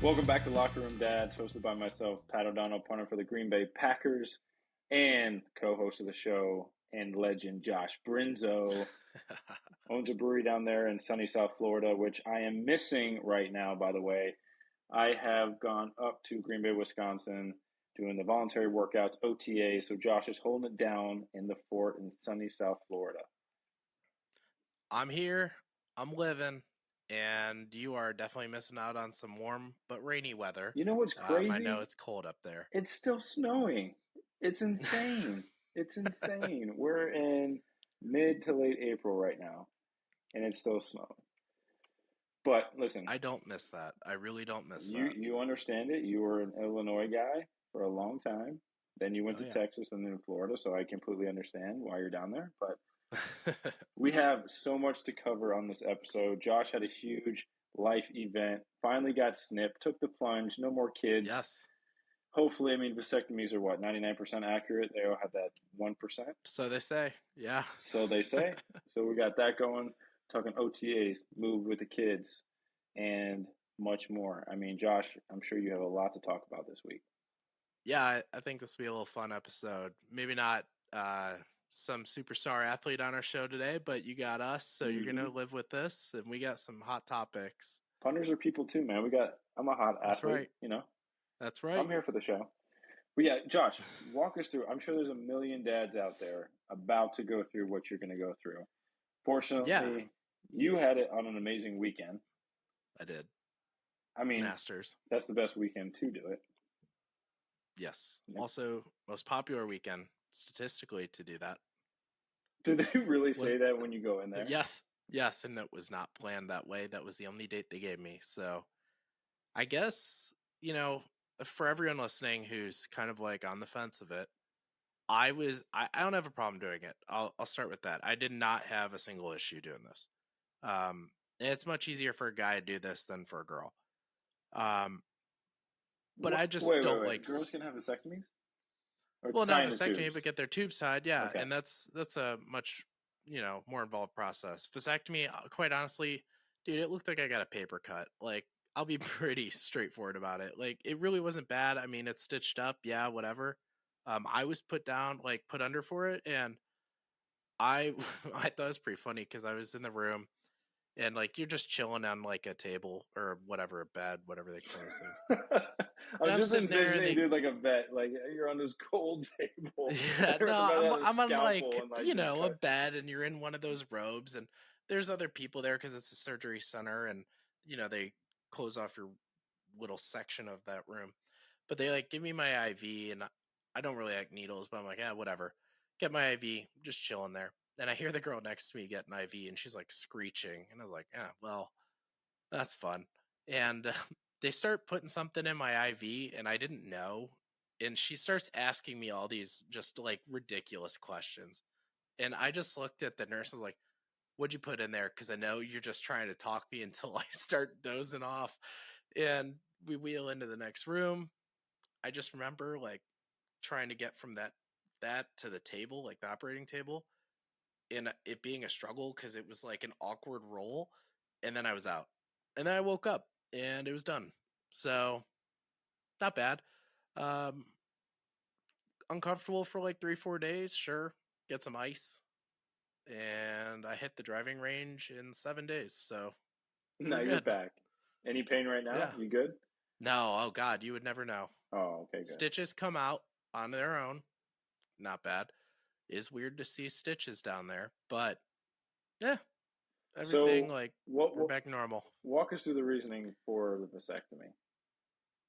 Welcome back to Locker Room Dads, hosted by myself, Pat O'Donnell, punter for the Green Bay Packers, and co-host of the show and legend Josh Brinzo. Owns a brewery down there in sunny South Florida, which I am missing right now, by the way. I have gone up to Green Bay, Wisconsin, doing the voluntary workouts, OTA, so Josh is holding it down in the fort in sunny South Florida. I'm here, I'm living, and you are definitely missing out on some warm but rainy weather. You know what's I know crazy? it's cold up there. It's still snowing. It's insane. It's insane. We're in mid to late April right now, and it's still snowing. But listen, I don't miss that. I really don't miss you that. you understand it. You were an Illinois guy for a long time. Then you went Oh, to yeah. Texas and then Florida, so I completely understand why you're down there. But we have so much to cover on this episode. Josh had a huge life event. Finally got Snip, took the plunge. No more kids. Yes. Hopefully, I mean, vasectomies are what, 99% accurate? They all have that 1%. So they say. Yeah. So they say. So we got that going, talking OTAs, move with the kids, and much more. I mean, Josh, I'm sure you have a lot to talk about this week. Yeah, I think this will be a little fun episode. Maybe not some superstar athlete on our show today, but you got us, so you're going to Hmm. live with this, and we got some hot topics. Punters are people too, man. I'm a hot That's athlete, right. you know. That's I'm right. here for the show. But yeah, Josh, walk us through. I'm sure there's a million dads out there about to go through what you're going to go through. Yeah, Fortunately, you had it on an amazing weekend. I did. I mean, Masters. that's the best weekend to do it. Yes. Yeah. Also, most popular weekend statistically to do that Did they really say was that when you go in there? yes, yes, and it was not planned that way. That was the only date they gave me. So I guess for everyone listening who's kind of like on the fence of it, I don't have a problem doing it. I'll start with that. I did not have a single issue doing this. And it's much easier for a guy to do this than for a girl. Um, but I just Wait, wait, don't wait. like. Girls can have vasectomies? Or Well, it's not tying the vasectomy, but tubes? get their tubes tied. Yeah, Okay. and that's a much more involved process. Vasectomy, quite honestly, dude, it looked like I got a paper cut. Like I'll be pretty straightforward about it. Like it really wasn't bad. I mean, it's stitched up. Yeah, whatever. I was put down, like put under for it, and I I thought it was pretty funny because I was in the room and like you're just chilling on like a table or whatever, a bed, whatever they call those things. And I'm I'm just sitting there and envisioning, they dude, like a vet. Like you're on this cold table. yeah, no, Everybody has a I'm on scalpel like, and like just a cut. bed and you're in one of those robes and there's other people there because it's a surgery center and they close off your little section of that room. But they like give me my IV and I don't really like needles, but I'm like, yeah, whatever. Get my IV, just chilling there. And I hear the girl next to me get an IV and she's like screeching. And I was like, yeah, well, that's fun. And they start putting something in my IV, and I didn't know. And she starts asking me all these just like ridiculous questions. And I just looked at the nurse and was like, what'd you put in there? Because I know you're just trying to talk me until I start dozing off. And we wheel into the next room. I just remember like trying to get from that to the table, like the operating table, and it being a struggle because it was like an awkward roll. And then I was out. And then I woke up and it was done. So not bad. Um, Uncomfortable for like 3-4 days. Sure, get some ice, and I hit the driving range in 7 days. So Now we're you're good. back. Any pain right now? Yeah. You good? No. Oh God, you would never know. Oh, okay, good. Stitches come out on their own. Not bad. Is weird to see stitches down there, but yeah, everything So, like we're what back normal. walk us through the reasoning for the vasectomy?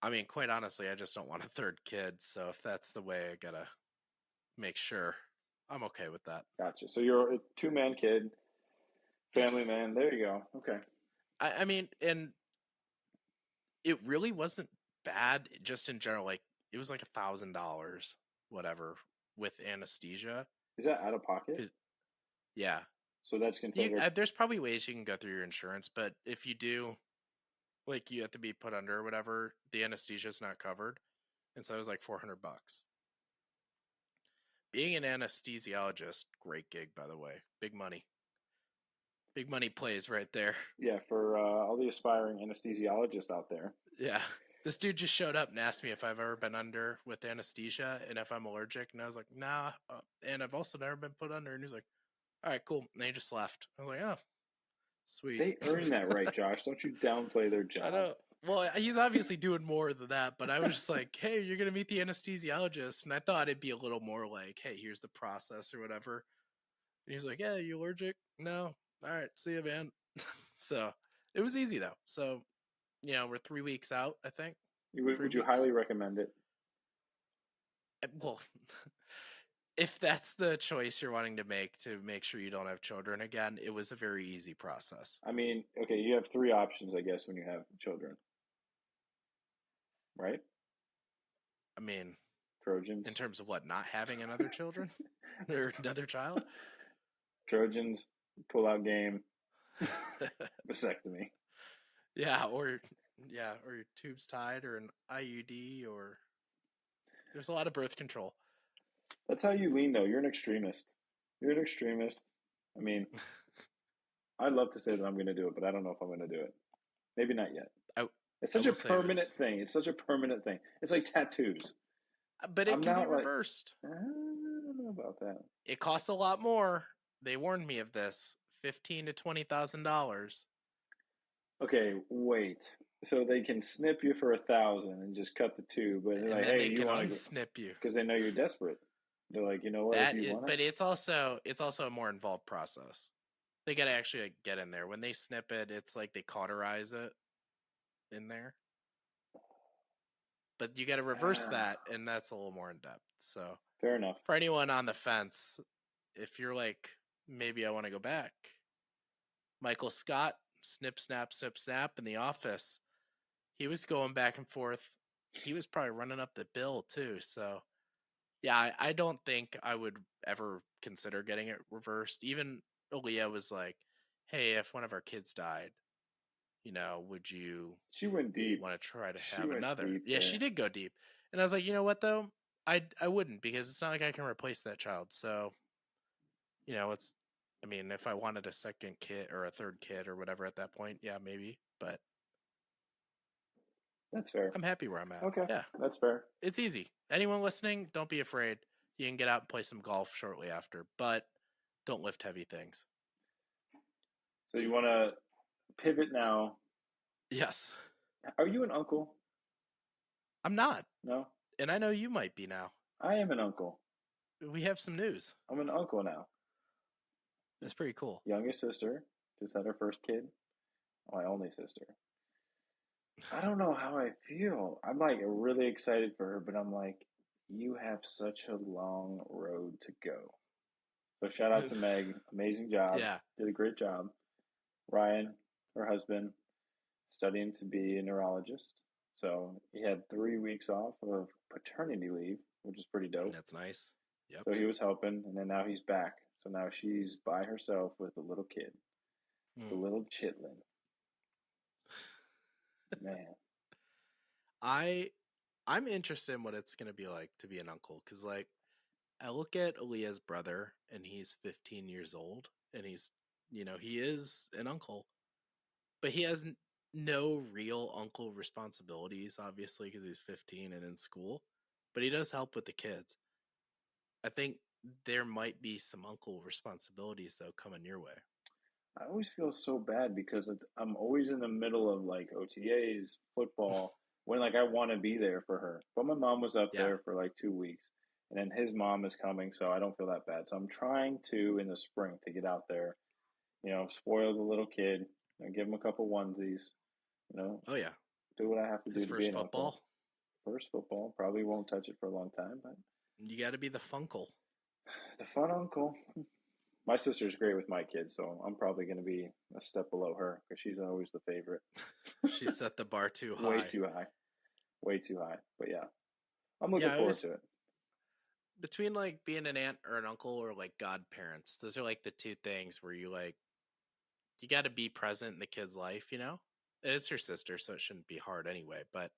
I mean, quite honestly, I just don't want a third kid. So if that's the way, I gotta make sure I'm okay with that. Gotcha. So you're a two-man kid, family Yes. man. There you go. Okay. I mean, and it really wasn't bad just in general. Like it was like $1,000, whatever, with anesthesia. Is that out of pocket? 'Cause- yeah. So that's considered. There's probably ways you can go through your insurance, but if you do, like you have to be put under or whatever, the anesthesia is not covered. And so it was like $400. Being an anesthesiologist, great gig, by the way. Big money. Big money plays right there. Yeah, for all the aspiring anesthesiologists out there. Yeah. This dude just showed up and asked me if I've ever been under with anesthesia and if I'm allergic, and I was like, "Nah," and I've also never been put under, and he's like, "Alright, cool," and he just left. I was like, "Oh, sweet." They earn that right, Josh. Don't you downplay their I job. know. Well, he's obviously doing more than that, but I was just like, "Hey, you're gonna meet the anesthesiologist," and I thought it'd be a little more like, "Hey, here's the process," or whatever, and he's like, "Yeah, you allergic? No? Alright, see you, man." So, it was easy, though. So, we're 3 weeks out, I think. 3 Would you weeks? highly recommend it? Well, if that's the choice you're wanting to make sure you don't have children again, it was a very easy process. I mean, okay, you have three options, I guess, when you have children, right? I mean, in Trojans, terms of what, not having another children or another child? Trojans, pull out game, vasectomy. Yeah, or your tubes tied or an IUD or there's a lot of birth control. That's how you lean, though. You're an extremist. You're an extremist. I mean, I'd love to say that I'm going to do it, but I don't know if I'm going to do it. Maybe not yet. I It's I such a will say it permanent was thing. It's such a permanent thing. It's like tattoos. but it I'm can be not like, reversed. I don't know about that. It costs a lot more. They warned me of this. 15 to $20,000. Okay, wait. So they can snip you for 1,000 and just cut the tube, but they're And like, then hey, they you can want to go unsnip you. because they know you're desperate. They're like, you know what? If That you is, want it, but it's also a more involved process. They gotta actually like, get in there. When they snip it, it's like they cauterize it in there. But you gotta reverse that, ah, and that's a little more in depth. So fair enough. for anyone on the fence, if you're like, maybe I want to go back, Michael Scott, snip, snap, snip, snap in the office. He was going back and forth. He was probably running up the bill too. So yeah, I don't think I would ever consider getting it reversed. Even Aaliyah was like, "Hey, if one of our kids died, would you She went deep. want to try to She have went another?" deep Yeah, she there. did go deep, and I was like, you know what though, I wouldn't because it's not like I can replace that child. So it's, I mean, if I wanted a second kid or a third kid or whatever at that point, yeah, maybe. But That's fair. I'm happy where I'm at. Okay, Yeah, that's fair. it's easy. Anyone listening, don't be afraid. You can get out and play some golf shortly after, but don't lift heavy things. So you want to pivot now. Yes. Are you an uncle? I'm not, No, and I know you might be now. I am an uncle. We have some news. I'm an uncle now. That's pretty cool. Youngest sister just had her first kid. My only sister. I don't know how I feel. I'm like really excited for her, but I'm like, you have such a long road to go. So shout out to Meg. Amazing job. Yeah. Did a great job. Ryan, her husband, studying to be a neurologist. So he had 3 weeks off of paternity leave, which is pretty dope. That's nice. Yep. So he was helping, and then now he's back. So now she's by herself with a little kid, the Mm. little chitlin. Man, I I'm interested in what it's gonna be like to be an uncle because like I look at Aaliyah's brother and he's 15 years old and he is an uncle, but he has no real uncle responsibilities, obviously, because he's 15 and in school. But he does help with the kids. I think there might be some uncle responsibilities though coming your way. I always feel so bad because I'm always in the middle of like OTAs, football, when like I want to be there for her. But my mom was up Yeah. there for like 2 weeks, and then his mom is coming, so I don't feel that bad. So I'm trying to in the spring to get out there, spoil the little kid, give him a couple onesies, you know, Oh yeah. do what I have to His do to be first an uncle. football. First football, probably won't touch it for a long time, but You got to be the funkle. the fun uncle. My sister's great with my kids, so I'm probably going to be a step below her because she's always the favorite. She set the bar too Way high. too high. Way too high. But yeah, I'm looking Yeah, I forward always to it. between like being an aunt or an uncle or like godparents. Those are like the two things where you got to be present in the kid's life. And it's your sister, so it shouldn't be hard anyway. But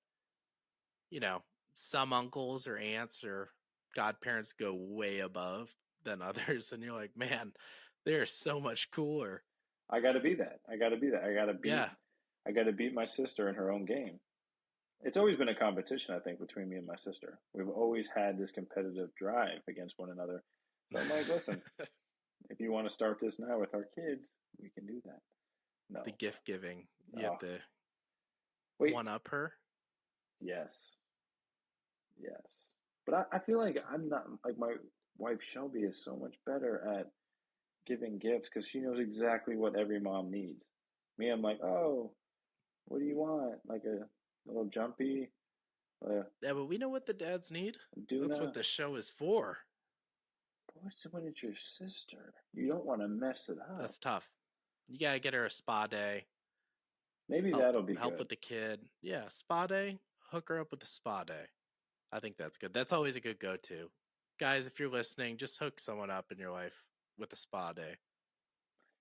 you know, some uncles or aunts or godparents go way above than others, and you're like, man, they're so much cooler. I got to be that. I got to be that. Yeah, I got to beat my sister in her own game. It's always been a competition, I think, between me and my sister. We've always had this competitive drive against one another. So I'm like, listen, if you want to start this now with our kids, we can do that. The No. gift giving. You have Oh, to wait. one up her. Yes. Yes. But I feel like I'm not like my wife Shelby is so much better at giving gifts because she knows exactly what every mom needs. Me, I'm like, oh, what do you want? Like a little jumpy, a Yeah, but we know what the dads need. That's what Duna. the show is for. But what's when it's your sister? You don't want to mess it up. That's tough. You gotta get her a spa day. Maybe Help that'll be help good. with the kid. Yeah, spa day. Hook her up with the spa day. I think that's good. That's always a good go-to. Guys, if you're listening, just hook someone up in your life with a spa day.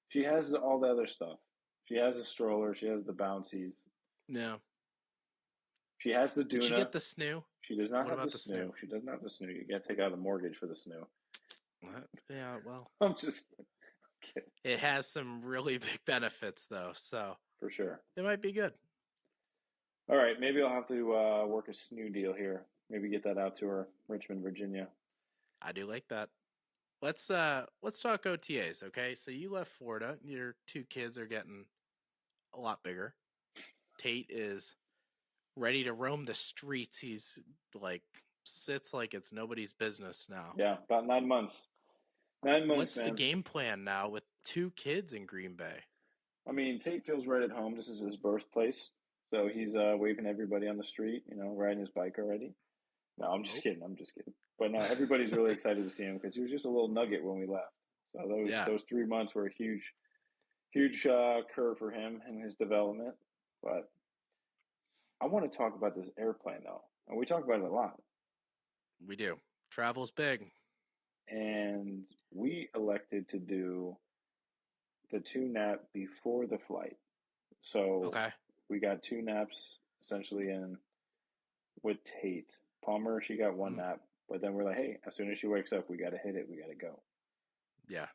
She has all the other stuff. She has a stroller. She has the bouncies. No. She has the Did she Duna. get the snoo? She does not What have the about the snoo? snoo. She doesn't have the snoo. You got to take out a mortgage for the snoo. Yeah, well, I'm just kidding, it has some really big benefits though, so for sure. it might be good. All right, maybe I'll have to work a snoo deal here. Maybe get that out to her, Richmond, Virginia. I do like that. Let's talk OTAs, okay? So you left Florida. Your two kids are getting a lot bigger. Tate is ready to roam the streets. He's like sits like it's nobody's business now. Yeah, about 9 months. 9 months, What's the man. game plan now with two kids in Green Bay? I mean, Tate feels right at home. This is his birthplace, so he's waving everybody on the street. Riding his bike already. No, I'm just Oh, kidding. I'm just kidding. But no, everybody's really excited to see him because he was just a little nugget when we left. So those yeah. those 3 months were a huge curve for him and his development. But I want to talk about this airplane though, and we talk about it a lot. We do. Travel's big. And we elected to do the two nap before the flight. So Okay. we got two naps essentially in with Tate. Palmer, she got one Mm, nap, but then we're like, hey, as soon as she wakes up, we got to hit it. We got to go. yeah.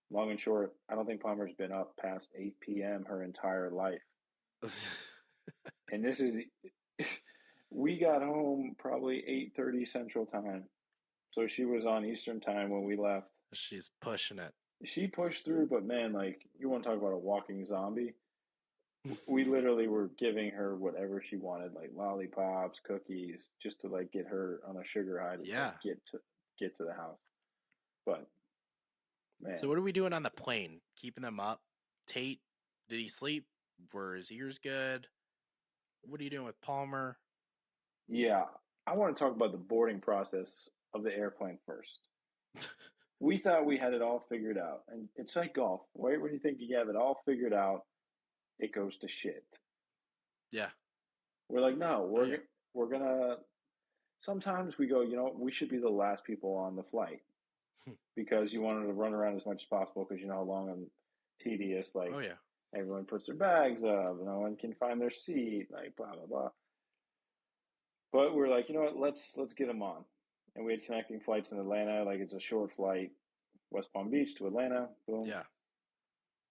Long and short, I don't think Palmer's been up past 8 p.m. her entire life. And this is, we got home probably 8:30 Central Time. So she was on Eastern Time when we left. She's pushing it. She pushed through, but man, like, you want to talk about a walking zombie? We literally were giving her whatever she wanted, like lollipops, cookies, just to like get her on a sugar high to like Yeah. get to the house. But So man, what are we doing on the plane? Keeping them up? Tate, did he sleep? Were his ears good? What are you doing with Palmer? yeah, I want to talk about the boarding process of the airplane first. We thought we had it all figured out, and it's like golf, right? When you think you have it all figured out, it goes to shit. Yeah. We're like, no, Oh yeah. we're gonna. Sometimes we go, we should be the last people on the flight because you wanted to run around as much as possible because you know how long and tedious, Oh like yeah. everyone puts their bags up, no one can find their seat, like blah blah blah. But we're like, you know what? Let's get them on. And we had connecting flights in Atlanta, like it's a short flight, West Palm Beach to Atlanta. Boom. Yeah.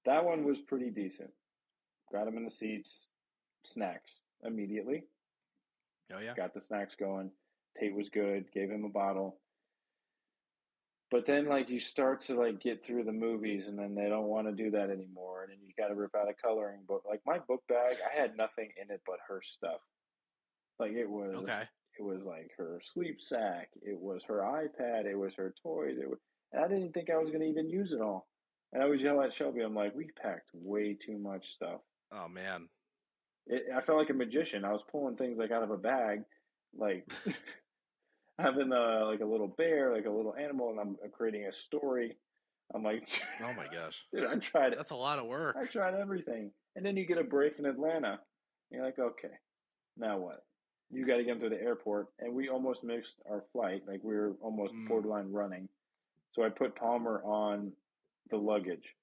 That one was pretty decent. Got them in the seats, snacks immediately. Oh yeah. Got the snacks going. Tate was good. Gave him a bottle. But then, like, you start to like get through the movies, and then they don't want to do that anymore. And then you got to rip out a coloring book. Like my book bag, I had nothing in it but her stuff. Like Okay. it was like her sleep sack, it was her iPad, it was her toys, and I didn't think I was going to even use it all. And I was yelling at Shelby, I'm like, we packed way too much stuff. Oh man. I felt like a magician. I was pulling things like out of a bag, like having like a little bear, like a little animal, and I'm creating a story. I'm like, Oh my gosh. dude, That's a lot of I work. tried everything, and then you get a break in Atlanta. And you're like, okay, now what? You got to get them to the airport, and we almost missed our flight. Like we were almost Mm, borderline running. So I put Palmer on the luggage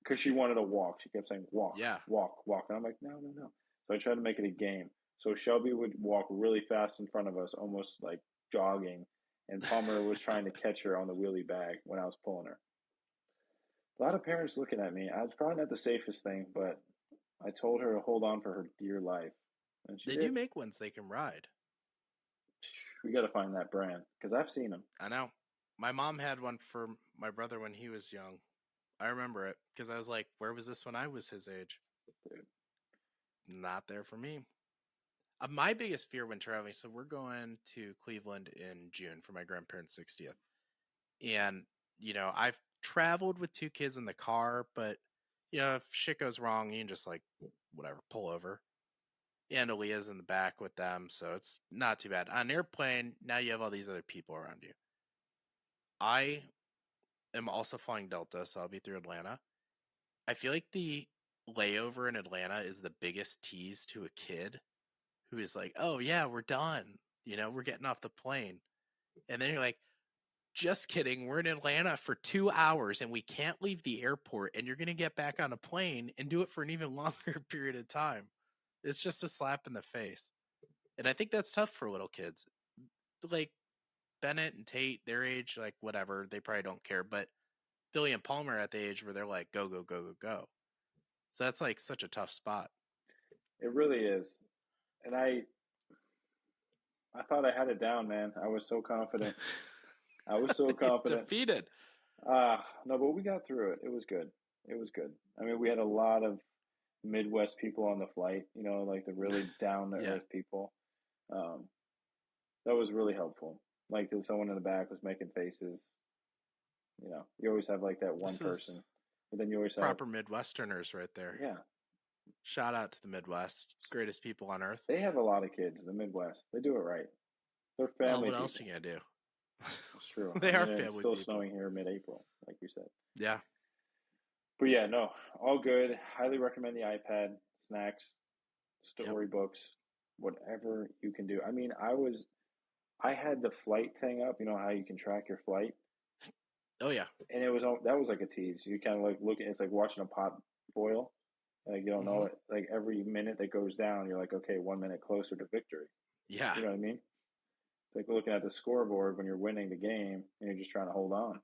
because she wanted to walk. She kept saying, walk, yeah. walk, walk. And I'm like, no, no, no. So I tried to make it a game. So Shelby would walk really fast in front of us, almost like jogging. And Palmer was trying to catch her on the wheelie bag when I was pulling her. A lot of parents looking at me. I was probably not the safest thing, but I told her to hold on for her dear life. and she They do did. make ones they can ride. We got to find that brand because I've seen them. I know. My mom had one for my brother when he was young. I remember it because I was like, where was this when I was his age? Dude. Not there for me. My biggest fear when traveling, so we're going to Cleveland in June for my grandparents' 60th. And, I've traveled with two kids in the car, but, if shit goes wrong, you can just like, whatever, pull over. And Aaliyah's in the back with them, so it's not too bad. On an airplane, now you have all these other people around you. I am also flying Delta, so I'll be through Atlanta. I feel like the layover in Atlanta is the biggest tease to a kid who is like, "Oh yeah, we're done. We're getting off the plane." And then you're like, "Just kidding. We're in Atlanta for 2 hours and we can't leave the airport and you're going to get back on a plane and do it for an even longer period of time." It's just a slap in the face. And I think that's tough for little kids. Like Bennett and Tate, their age, like whatever, they probably don't care, but Billy and Palmer at the age where they're like go go go go go. So that's like such a tough spot. It really is. And I thought I had it down, man. I was so confident. I was so He's confident. defeated. No, but we got through it. It was good. It was good. I mean, we had a lot of Midwest people on the flight, like the really down to Yeah. earth people. Um, that was really helpful. Like, someone in the back was making faces. You always have like that one This is person, but then you always have, proper Midwesterners right there. yeah, Shout out to the Midwest. Greatest people on earth. they have a lot of kids in the Midwest. They do it right. They're Well, family what else are you people. gonna do? It's true. I They are mean, it's family still people. snowing here mid-April, like you said. Yeah. But yeah, no, all good. Highly recommend the iPad, snacks, Yep. storybooks, whatever you can do. I mean, I had the flight thing up, how you can track your flight, Oh yeah. and that was like a tease. You kind of like it's like watching a pot boil. Like you don't know Hmm. it. Like every minute that goes down, you're like, okay, 1 minute closer to victory. Yeah. You know what I mean? It's like looking at the scoreboard when you're winning the game and you're just trying to hold on.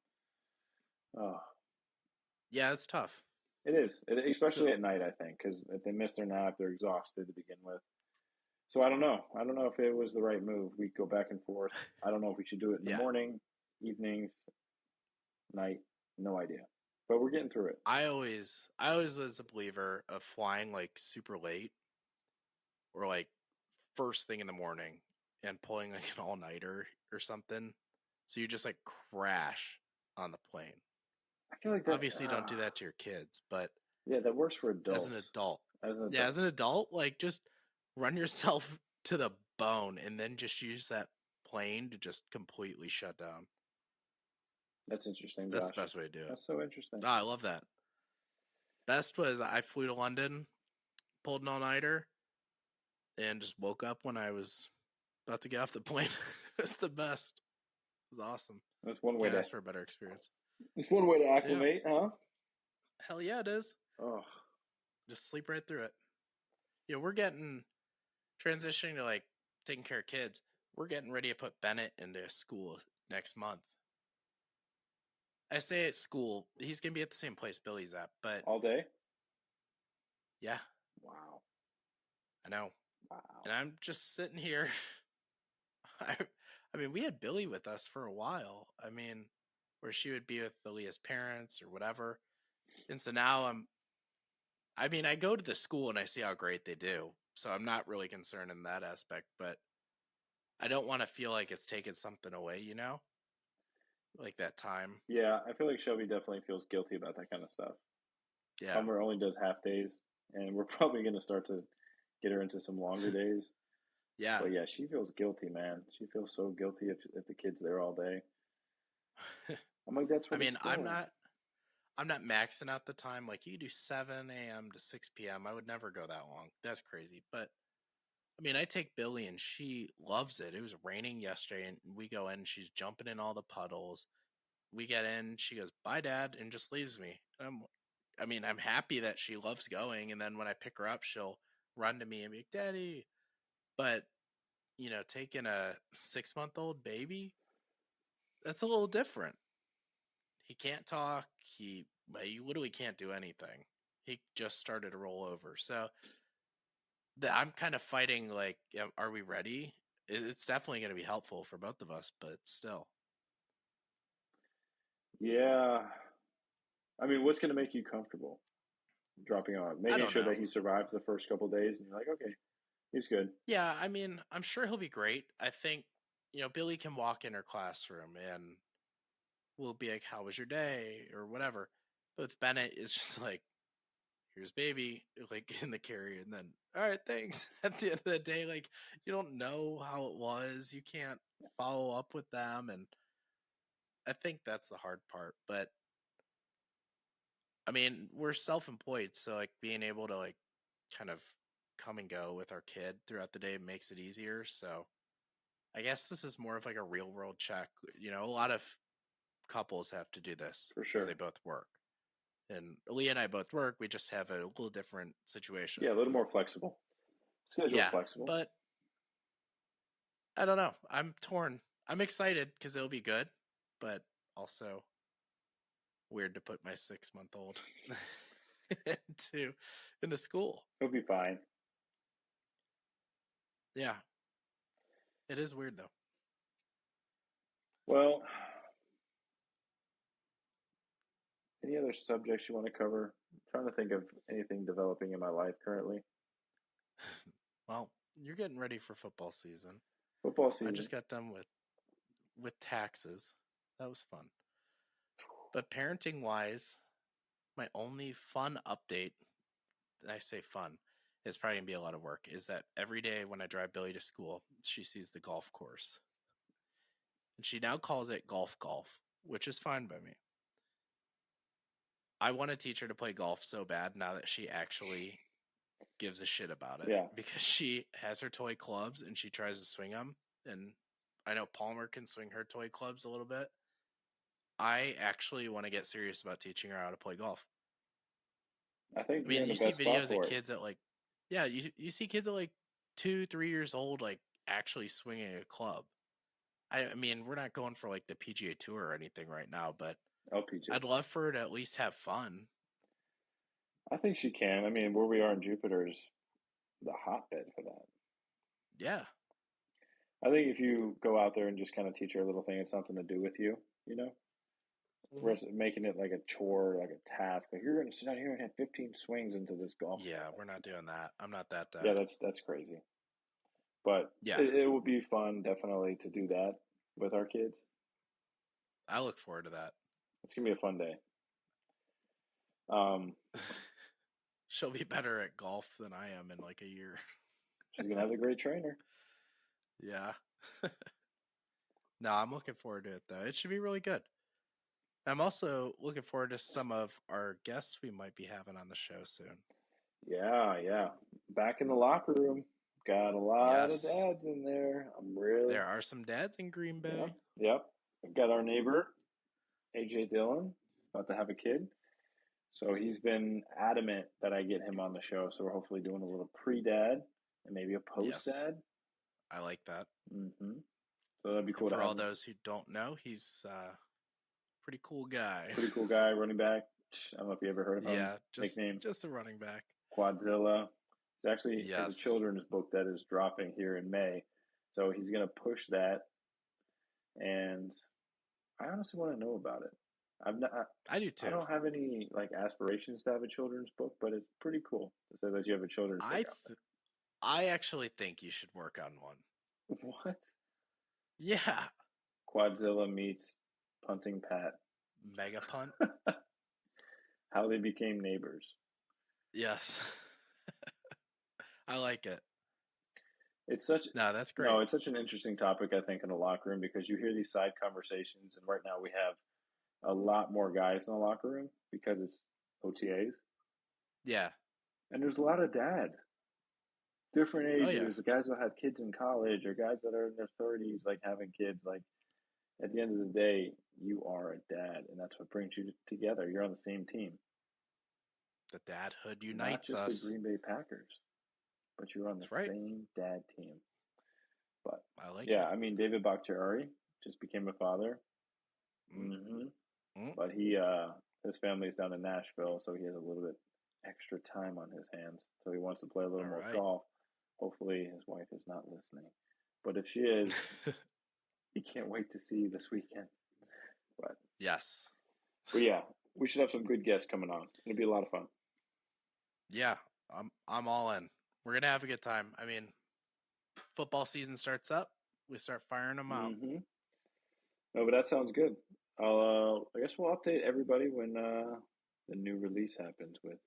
Oh, Yeah. It's tough. especially So at night. I think because if they miss their nap, they're exhausted to begin with. So I don't know. I don't know if it was the right move. We go back and forth. I don't know if we should do it in the yeah, morning, evenings, night. No idea. But we're getting through it. I always was a believer of flying like super late or like first thing in the morning and pulling like an all nighter or something. So you just like crash on the plane. I feel like that. Obviously, don't do that to your kids, but Yeah, that works for as an adults. adult, As an yeah, as adult, an adult, like just run yourself to the bone and then just use that plane to just completely shut down. that's interesting, That's the Josh. best way to do it. That's so interesting. Ah, I love that. Best was I flew to London, pulled an all nighter, and just woke up when I was about to get off the plane. It's the best. It was awesome. That's one way Can't to. ask for a better experience. It's one way to Yeah. acclimate, huh? Hell yeah, it is. Oh, Just sleep right through it. Yeah, we're getting transitioning to like taking care of kids. We're getting ready to put Bennett into school next month. I say at school, he's gonna be at the same place Billy's at, but all day. yeah, Wow, I know. And wow. I'm just sitting here. I, I mean, we had Billy with us for a while. I mean, where she would be with Aaliyah's parents or whatever. And so now I mean, I go to the school and I see how great they do. So I'm not really concerned in that aspect, but I don't want to feel like it's taking something away, like that time. Yeah, I feel like Shelby definitely feels guilty about that kind of stuff. Yeah. Hummer only does half days, and we're probably going to start to get her into some longer days. Yeah. But yeah, she feels guilty, man. She feels so guilty if the kid's there all day. I'm like, that's I what mean, it's for. I'm not maxing out the time. Like you do 7 a.m. to 6 p.m. I would never go that long. That's crazy. But I mean, I take Billy and she loves it. It was raining yesterday and we go in, she's jumping in all the puddles. We get in, she goes, "Bye, Dad," and just leaves me. I mean, I'm happy that she loves going. And then when I pick her up, she'll run to me and be like, "Daddy." But, taking a 6-month-old baby, that's a little different. He can't talk. He literally can't do anything. He just started to roll over. So I'm kind of fighting like, yeah, are we ready? It's definitely going to be helpful for both of us, but still, Yeah. I mean, what's gonna make you comfortable dropping on? I Making don't sure that know. he survives the first couple days and you're like, "Okay, he's good." Yeah, I mean, I'm sure he'll be great. I think, Billy can walk in her classroom and we'll be like, "How was your day?" or whatever. But with Bennett, it's just like, "Here's baby," like in the carrier, and then, "All right, thanks." At the end of the day, like you don't know how it was. You can't follow up with them, and I think that's the hard part. But I mean, we're self-employed, so like being able to like kind of come and go with our kid throughout the day makes it easier. So I guess this is more of like a real world check. A lot of couples have to do this For because they sure. both work. And Lee and I both work. We just have a little different situation. Yeah, a little more flexible. Schedule's Yeah, flexible. but I don't know. I'm torn. I'm excited because it'll be good, but also weird to put my 6-month-old into into school. He'll be fine. Yeah, it is weird though. Well, any other subjects you want to cover? I'm trying to think of anything developing in my life currently. Well, you're getting ready for football season. Football I just season. got done with taxes. That was fun. But parenting wise, my only fun update, I say fun, it's probably gonna be a lot of work, is that every day when I drive Billy to school, she sees the golf course. And she now calls it golf, which is fine by me. I want to teach her to play golf so bad now that she actually gives a shit about it Yeah, because she has her toy clubs and she tries to swing them. And I know Palmer can swing her toy clubs a little bit. I actually want to get serious about teaching her how to play golf. I think I you're mean, in the you see best spot videos of for it. kids at like, yeah, you see kids at like 2, 3 years old, like actually swinging a club. I mean, we're not going for like the PGA Tour or anything right now, but LPG. I'd love for her to at least have fun. I think she can. I mean, where we are in Jupiter is the hotbed for that. Yeah. I think if you go out there and just kind of teach her a little thing, it's something to do with you, you know, Hmm. versus making it like a chore, like a task. Like you're going to sit out here and have 15 swings into this golf club. Yeah, we're not doing that. I'm not that Yeah, dad. that's crazy. But Yeah, it would be fun, definitely, to do that with our kids. I look forward to that. It's gonna be a fun day. Um, She'll be better at golf than I am in like a year. she's gonna have a great trainer. Yeah. No, I'm looking forward to it though. It should be really good. I'm also looking forward to some of our guests we might be having on the show soon. Yeah, yeah. Back in the locker room, got a lot of Yes, dads in there. I'm really, there are some dads in Green yeah, Bay. yep. I've got our neighbor, AJ Dillon, about to have a kid. So he's been adamant that I get him on the show. So we're hopefully doing a little pre-dad and maybe a Yes, post-dad. I like that. So that'd be And cool to for have all him. those who don't know, he's a pretty cool guy. Pretty cool guy, running back. I don't know if you ever heard of him. Yeah, just Nickname just a running back. Quadzilla. He actually has a Yes, children's book that is dropping here in May. So he's going to push that. And I honestly want to know about it. I've not, I do I too. don't have any like aspirations to have a children's book, but it's pretty cool to say that you have a children's book I out th- I actually think you should work on one. there. What? Yeah, Quadzilla meets Punting Pat. mega punt. How they became neighbors. Yes, I like it. It's such No, that's no, great. it's such an interesting topic, I think, in the locker room because you hear these side conversations, and right now we have a lot more guys in the locker room because it's OTAs, Yeah. and there's a lot of dad, different Oh yeah. ages, guys that have kids in college or guys that are in their 30s, like having kids. Like at the end of the day, you are a dad, and that's what brings you together. You're on the same team, The dadhood not unites just the us. Green Bay Packers, but you're on the That's right. same dad team. But I like yeah, it. I mean, David Bakhtiari just became a father. Mm, hmm mm. But his family's down in Nashville, so he has a little bit extra time on his hands. So he wants to play a little All more right. golf. Hopefully his wife is not listening. But if she is, he can't wait to see you this weekend. But Yes. yeah, we should have some good guests coming on. It'll be a lot of fun. Yeah, I'm all in. We're gonna have a good time. I mean, football season starts up. We start firing them out. Mm-hmm. No, but that sounds good. I guess we'll update everybody when the new release happens with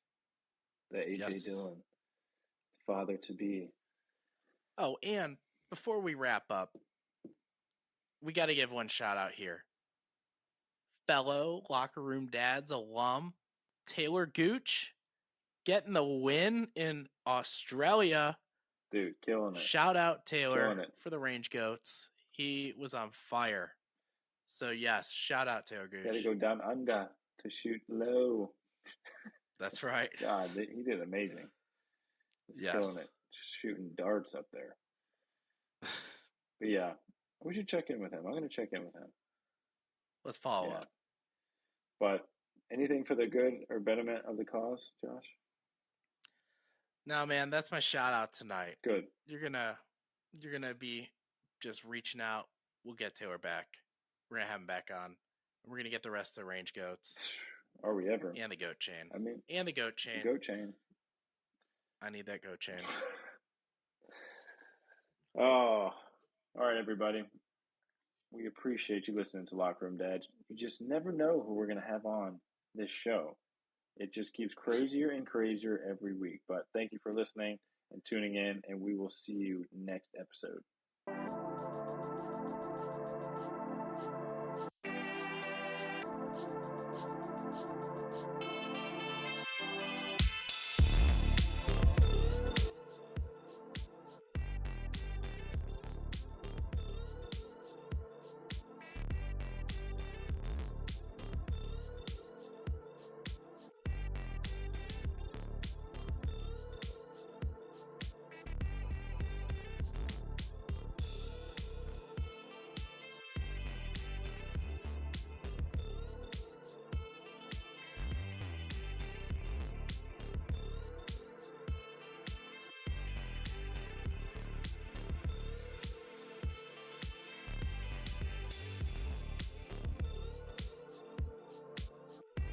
the AJ Yes. Dillon, father to be. Oh, and before we wrap up, we got to give one shout out here. Fellow locker room dads alum Taylor Gooch getting the win in Australia. Dude, killing it. Shout out Killing Taylor it. for the range goats. He was on fire. So yes, shout out Taylor Got to Gooch. go down under to shoot low. That's right. God, he did amazing. He's killing Yes. it. Just shooting darts up there. But yeah, we should check in with him. I'm going to check in with him. Let's follow Yeah. up. But anything for the good or betterment of the cause, Josh? No, man, that's my shout out tonight. Good. You're gonna be just reaching out. We'll get Taylor back. We're gonna have him back on. We're gonna get the rest of the range goats Are we ever? and the goat chain. I mean, And the goat chain. the goat chain. I need that goat chain. Oh, all right, everybody. We appreciate you listening to Locker Room Dad. You just never know who we're going to have on this show. It just keeps crazier and crazier every week. But thank you for listening and tuning in, and we will see you next episode.